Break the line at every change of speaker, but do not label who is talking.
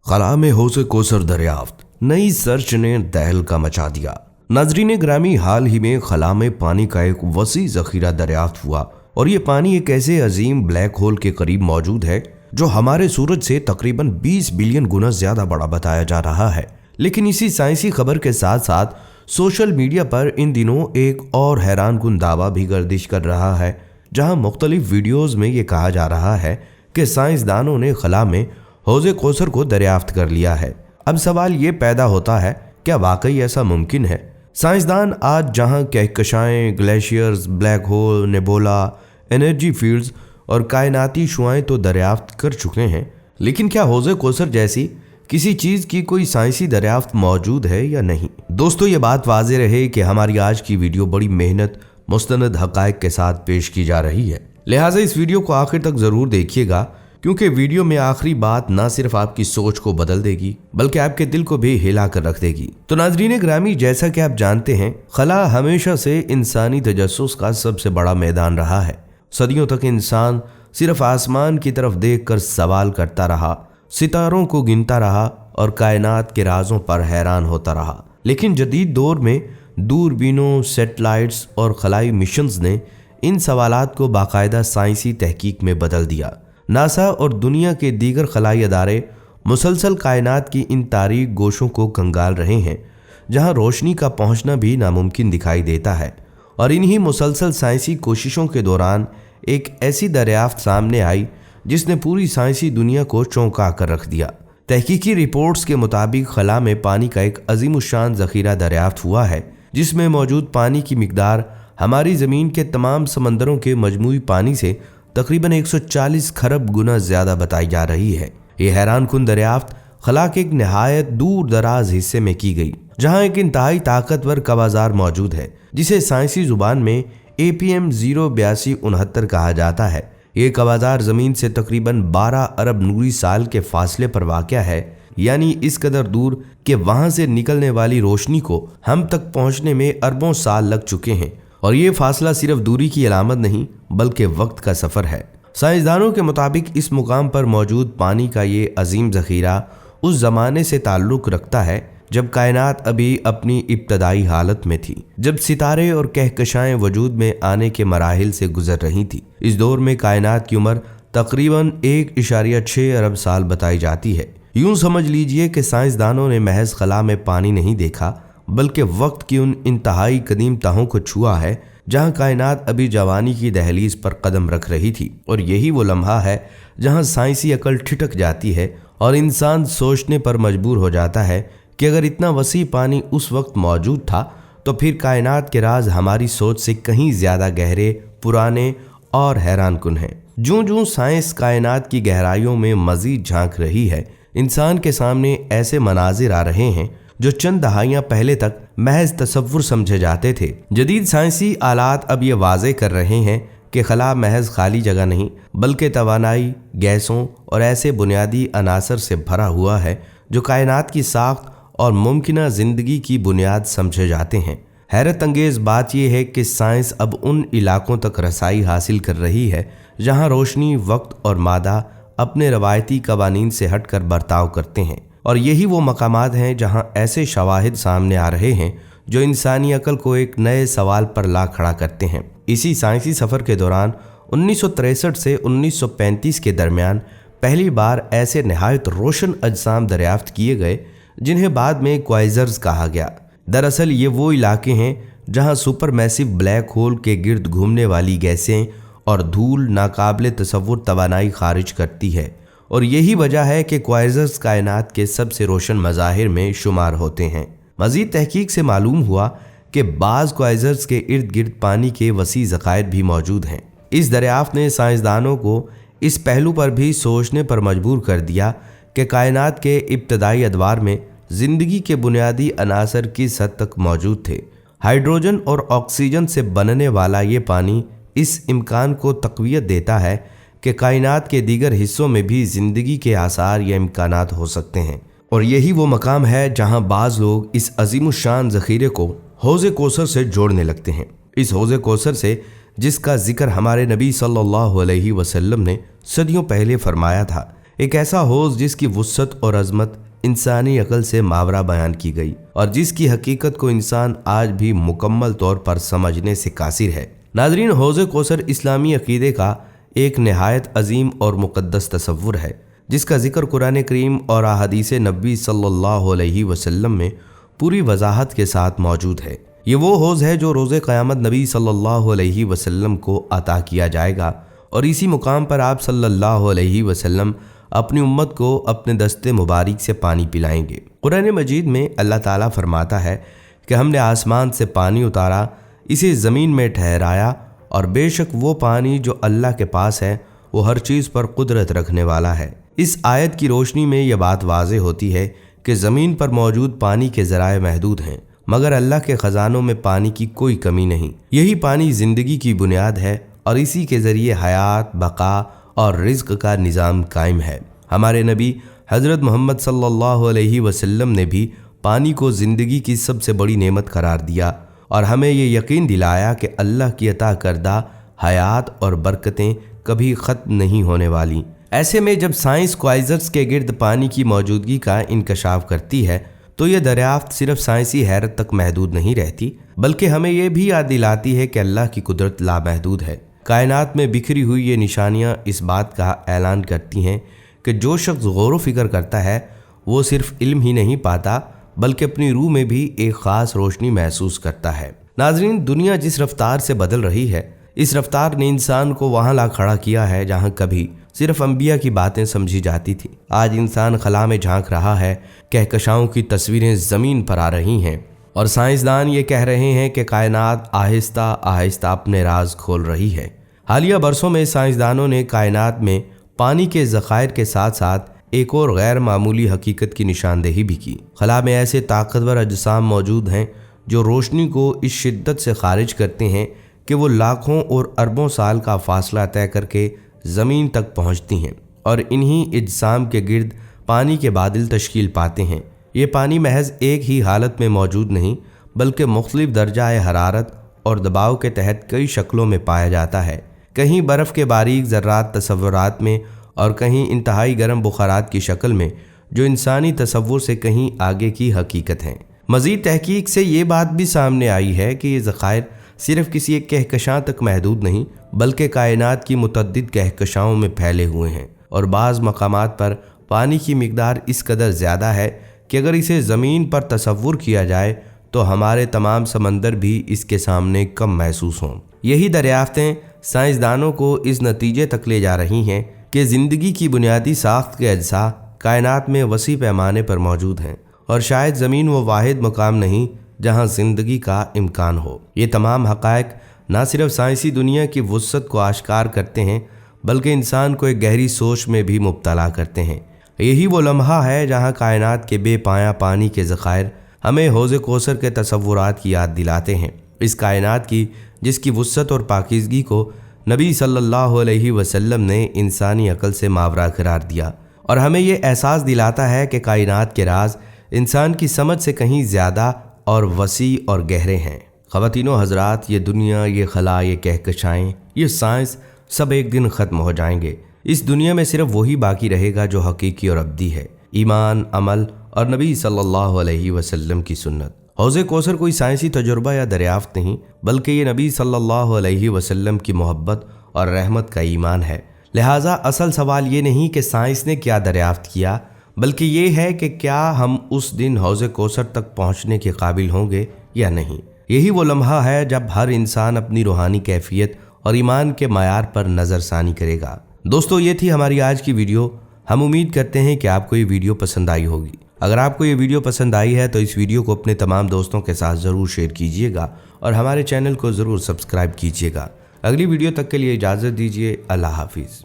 खला में हौज़ कोसर दरियाफ्त, नई सर्च ने तहलका मचा दिया। नाजरीन ग्रामी, हाल ही में खला में पानी का एक वसी जखीरा दरियाफ्त हुआ और ये पानी एक ऐसे अजीम ब्लैक होल के करीब मौजूद है जो हमारे सूरज से तकरीबन 20 बिलियन गुना ज्यादा बड़ा बताया जा रहा है। लेकिन इसी साइंसी खबर के साथ साथ सोशल मीडिया पर इन दिनों एक और हैरानकुन दावा भी गर्दिश कर रहा है, जहां मुख्तलिफ वीडियोस में ये कहा जा रहा है कि साइंसदानों ने खला में हौज़ कोसर को दरियाफ्त कर लिया है। अब सवाल ये पैदा होता है, क्या वाकई ऐसा मुमकिन है? साइंसदान आज जहां कहकशाएं, glaciers, black hole, nebula, energy fields और कायनाती शुआएं तो दरियाफ्त कर चुके हैं, लेकिन क्या हौज़ कोसर जैसी किसी चीज़ की कोई साइंसी दरियाफ्त मौजूद है या नहीं? दोस्तों, ये बात वाज़ेह रहे कि हमारी आज की वीडियो बड़ी मेहनत, मुस्तनद हक़ाइक़ के साथ पेश की जा रही है, लिहाजा इस वीडियो को आखिर तक ज़रूर देखिएगा, क्योंकि वीडियो में आखिरी बात ना सिर्फ आपकी सोच को बदल देगी बल्कि आपके दिल को भी हिला कर रख देगी। तो नाजरीन ग्रामी, जैसा कि आप जानते हैं, खला हमेशा से इंसानी तजस्सुस का सबसे बड़ा मैदान रहा है। सदियों तक इंसान सिर्फ आसमान की तरफ देखकर सवाल करता रहा, सितारों को गिनता रहा और कायनात के राजों पर हैरान होता रहा। लेकिन जदीद दौर में दूरबीनों, सैटेलाइट्स और खलाई मिशंस ने इन सवालात को बाकायदा साइंसी तहकीक में बदल दिया। नासा और दुनिया के दीगर खलाई अदारे मुसलसल कायनात की इन तारीक गोशों को कंगाल रहे हैं, जहां रोशनी का पहुंचना भी नामुमकिन दिखाई देता है। और इन्हीं मुसलसल साइंसी कोशिशों के दौरान एक ऐसी दरियाफ्त सामने आई जिसने पूरी साइंसी दुनिया को चौंका कर रख दिया। तहकीकी रिपोर्ट्स के मुताबिक खला में पानी का एक अजीमुशान ज़ख़ीरा दरियाफ्त हुआ है, जिसमें मौजूद पानी की मिकदार हमारी ज़मीन के तमाम समंदरों के मजमूई पानी से तकरीबन 140 खरब गुना ज़्यादा बताई जा रही है। ये हैरानकुन दरियाफ्त खला के एक नहायत दूर दराज हिस्से में की गई, जहां एक इंतहाई ताकतवर कवाजार मौजूद है, जिसे साइंसी जुबान में APM 08269 कहा जाता है। ये कवाजार ज़मीन से तकरीबन 12 अरब नूरी साल के फासले पर वाक़या है, यानी इस कदर दूर कि वहां से निकलने वाली रोशनी को हम तक पहुंचने में अरबों साल लग चुके हैं। और ये फासला सिर्फ दूरी की अलामत नहीं बल्कि वक्त का सफ़र है। साइंसदानों के मुताबिक इस मुकाम पर मौजूद पानी का ये अजीम ज़ख़ीरा उस ज़माने से ताल्लुक़ रखता है जब कायनात अभी अपनी इब्तदाई हालत में थी, जब सितारे और कहकशाएं वजूद में आने के मराहिल से गुजर रही थी। इस दौर में कायनात की उम्र तकरीबन 1.6 अरब साल बताई जाती है। यूं समझ लीजिए कि साइंसदानों ने महज खला में पानी नहीं देखा बल्कि वक्त की उन इंतहाई कदीम तहों को छुआ है जहां कायनात अभी जवानी की दहलीज पर कदम रख रही थी। और यही वो लम्हा है जहां साइंसी अकल ठिठक जाती है और इंसान सोचने पर मजबूर हो जाता है कि अगर इतना वसी पानी उस वक्त मौजूद था तो फिर कायनात के राज हमारी सोच से कहीं ज़्यादा गहरे, पुराने और हैरानकुन हैं। जूं जूं साइंस कायनात की गहराइयों में मज़ीद झांक रही है, इंसान के सामने ऐसे मनाजिर आ रहे हैं जो चंद दहाइयां पहले तक महज तसव्वुर समझे जाते थे। जदीद साइंसी आलात अब ये वाज़े कर रहे हैं कि खला महज खाली जगह नहीं बल्कि तवानाई, गैसों और ऐसे बुनियादी अनासर से भरा हुआ है जो कायनात की साख्त और मुमकिना ज़िंदगी की बुनियाद समझे जाते हैं। हैरत अंगेज़ बात यह है कि साइंस अब उन इलाकों तक रसाई हासिल कर रही है जहाँ रोशनी, वक्त और मादा अपने रवायती कवानीन से हट कर बर्ताव करते हैं। और यही वो मकामात हैं जहां ऐसे शवाहिद सामने आ रहे हैं जो इंसानी अकल को एक नए सवाल पर ला खड़ा करते हैं। इसी साइंसी सफ़र के दौरान 1963 से 1935 के दरमियान पहली बार ऐसे नहायत रोशन अजसाम दरियाफ्त किए गए जिन्हें बाद में क्वाइज़र्स कहा गया। दरअसल ये वो इलाके हैं जहां सुपर मैसिव ब्लैक होल के गिर्द घूमने वाली गैसें और धूल नाकाबिले तसव्वुर तवानाई खारिज करती है। और यही वजह है कि क्वाइज़र्स कायनात के सबसे रोशन मज़ाहिर में शुमार होते हैं। मज़ीद तहकीक से मालूम हुआ कि बाज़ क्वाइज़र्स के इर्द गिर्द पानी के वसी ज़खायर भी मौजूद हैं। इस दरियाफ्त ने साइंसदानों को इस पहलू पर भी सोचने पर मजबूर कर दिया कि कायनात के इब्तदाई अदवार में ज़िंदगी के बुनियादी अनासर किस हद तक मौजूद थे। हाइड्रोजन और ऑक्सीजन से बनने वाला ये पानी इस इम्कान को तक़वियत देता है कि कायनात के दीगर हिस्सों में भी ज़िंदगी के आसार या इम्कानात हो सकते हैं। और यही वो मकाम है जहां बाज़ लोग इस अजीमुशान ज़ख़ीरे को हौज़ कोसर से जोड़ने लगते हैं। इस हौज़ कोसर से जिसका जिक्र हमारे नबी सल्लल्लाहु अलैहि वसल्लम ने सदियों पहले फरमाया था, ایک ایسا حوض جس کی وسعت اور عظمت انسانی عقل سے ماورا بیان کی گئی اور جس کی حقیقت کو انسان آج بھی مکمل طور پر سمجھنے سے قاصر ہے۔ ناظرین، حوض کوثر اسلامی عقیدے کا ایک نہایت عظیم اور مقدس تصور ہے جس کا ذکر قرآن کریم اور احادیث نبی صلی اللہ علیہ وسلم میں پوری وضاحت کے ساتھ موجود ہے۔ یہ وہ حوض ہے جو روز قیامت نبی صلی اللہ علیہ وسلم کو عطا کیا جائے گا اور اسی مقام پر آپ صلی اللہ علیہ وسلم اپنی امت کو اپنے دست مبارک سے پانی پلائیں گے۔ قرآن مجید میں اللہ تعالیٰ فرماتا ہے کہ ہم نے آسمان سے پانی اتارا، اسے زمین میں ٹھہرایا، اور بے شک وہ پانی جو اللہ کے پاس ہے وہ ہر چیز پر قدرت رکھنے والا ہے۔ اس آیت کی روشنی میں یہ بات واضح ہوتی ہے کہ زمین پر موجود پانی کے ذرائع محدود ہیں، مگر اللہ کے خزانوں میں پانی کی کوئی کمی نہیں۔ یہی پانی زندگی کی بنیاد ہے اور اسی کے ذریعے حیات، بقا اور رزق کا نظام قائم ہے۔ ہمارے نبی حضرت محمد صلی اللہ علیہ وسلم نے بھی پانی کو زندگی کی سب سے بڑی نعمت قرار دیا اور ہمیں یہ یقین دلایا کہ اللہ کی عطا کردہ حیات اور برکتیں کبھی ختم نہیں ہونے والی۔ ایسے میں جب سائنس کوائزرز کے گرد پانی کی موجودگی کا انکشاف کرتی ہے تو یہ دریافت صرف سائنسی حیرت تک محدود نہیں رہتی، بلکہ ہمیں یہ بھی یاد دلاتی ہے کہ اللہ کی قدرت لامحدود ہے۔ کائنات میں بکھری ہوئی یہ نشانیاں اس بات کا اعلان کرتی ہیں کہ جو شخص غور و فکر کرتا ہے وہ صرف علم ہی نہیں پاتا بلکہ اپنی روح میں بھی ایک خاص روشنی محسوس کرتا ہے۔ ناظرین، دنیا جس رفتار سے بدل رہی ہے، اس رفتار نے انسان کو وہاں لا کھڑا کیا ہے جہاں کبھی صرف انبیاء کی باتیں سمجھی جاتی تھیں۔ آج انسان خلا میں جھانک رہا ہے، کہکشاؤں کی تصویریں زمین پر آ رہی ہیں اور سائنسدان یہ کہہ رہے ہیں کہ کائنات آہستہ آہستہ اپنے راز کھول رہی ہے۔ حالیہ برسوں میں سائنسدانوں نے کائنات میں پانی کے ذخائر کے ساتھ ساتھ ایک اور غیر معمولی حقیقت کی نشاندہی بھی کی۔ خلا میں ایسے طاقتور اجسام موجود ہیں جو روشنی کو اس شدت سے خارج کرتے ہیں کہ وہ لاکھوں اور اربوں سال کا فاصلہ طے کر کے زمین تک پہنچتی ہیں اور انہی اجسام کے گرد پانی کے بادل تشکیل پاتے ہیں۔ یہ پانی محض ایک ہی حالت میں موجود نہیں بلکہ مختلف درجہ حرارت اور دباؤ کے تحت کئی شکلوں میں پایا جاتا ہے، کہیں برف کے باریک ذرات تصورات میں اور کہیں انتہائی گرم بخارات کی شکل میں جو انسانی تصور سے کہیں آگے کی حقیقت ہیں۔ مزید تحقیق سے یہ بات بھی سامنے آئی ہے کہ یہ ذخائر صرف کسی ایک کہکشاں تک محدود نہیں بلکہ کائنات کی متعدد کہکشاؤں میں پھیلے ہوئے ہیں، اور بعض مقامات پر پانی کی مقدار اس قدر زیادہ ہے کہ اگر اسے زمین پر تصور کیا جائے تو ہمارے تمام سمندر بھی اس کے سامنے کم محسوس ہوں۔ یہی دریافتیں سائنسدانوں کو اس نتیجے تک لے جا رہی ہیں کہ زندگی کی بنیادی ساخت کے اجزاء کائنات میں وسیع پیمانے پر موجود ہیں اور شاید زمین وہ واحد مقام نہیں جہاں زندگی کا امکان ہو۔ یہ تمام حقائق نہ صرف سائنسی دنیا کی وسعت کو آشکار کرتے ہیں بلکہ انسان کو ایک گہری سوچ میں بھی مبتلا کرتے ہیں۔ یہی وہ لمحہ ہے جہاں کائنات کے بے پایہ پانی کے ذخائر ہمیں حوض کوثر کے تصورات کی یاد دلاتے ہیں۔ اس کائنات کی جس کی وسعت اور پاکیزگی کو نبی صلی اللہ علیہ وسلم نے انسانی عقل سے ماورا قرار دیا، اور ہمیں یہ احساس دلاتا ہے کہ کائنات کے راز انسان کی سمجھ سے کہیں زیادہ اور وسیع اور گہرے ہیں۔ خواتین و حضرات، یہ دنیا، یہ خلا، یہ کہکشائیں، یہ سائنس سب ایک دن ختم ہو جائیں گے۔ اس دنیا میں صرف وہی باقی رہے گا جو حقیقی اور ابدی ہے، ایمان، عمل اور نبی صلی اللہ علیہ وسلم کی سنت۔ حوض کوثر کوئی سائنسی تجربہ یا دریافت نہیں بلکہ یہ نبی صلی اللہ علیہ وسلم کی محبت اور رحمت کا ایمان ہے۔ لہٰذا اصل سوال یہ نہیں کہ سائنس نے کیا دریافت کیا بلکہ یہ ہے کہ کیا ہم اس دن حوض کوثر تک پہنچنے کے قابل ہوں گے یا نہیں۔ یہی وہ لمحہ ہے جب ہر انسان اپنی روحانی کیفیت اور ایمان کے معیار پر نظر ثانی کرے گا۔ دوستو، یہ تھی ہماری آج کی ویڈیو۔ ہم امید کرتے ہیں کہ آپ کو یہ ویڈیو پسند آئی ہوگی۔ اگر آپ کو یہ ویڈیو پسند آئی ہے تو اس ویڈیو کو اپنے تمام دوستوں کے ساتھ ضرور شیئر کیجیے گا اور ہمارے چینل کو ضرور سبسکرائب کیجیے گا۔ اگلی ویڈیو تک کے لیے اجازت دیجیے۔ اللہ حافظ۔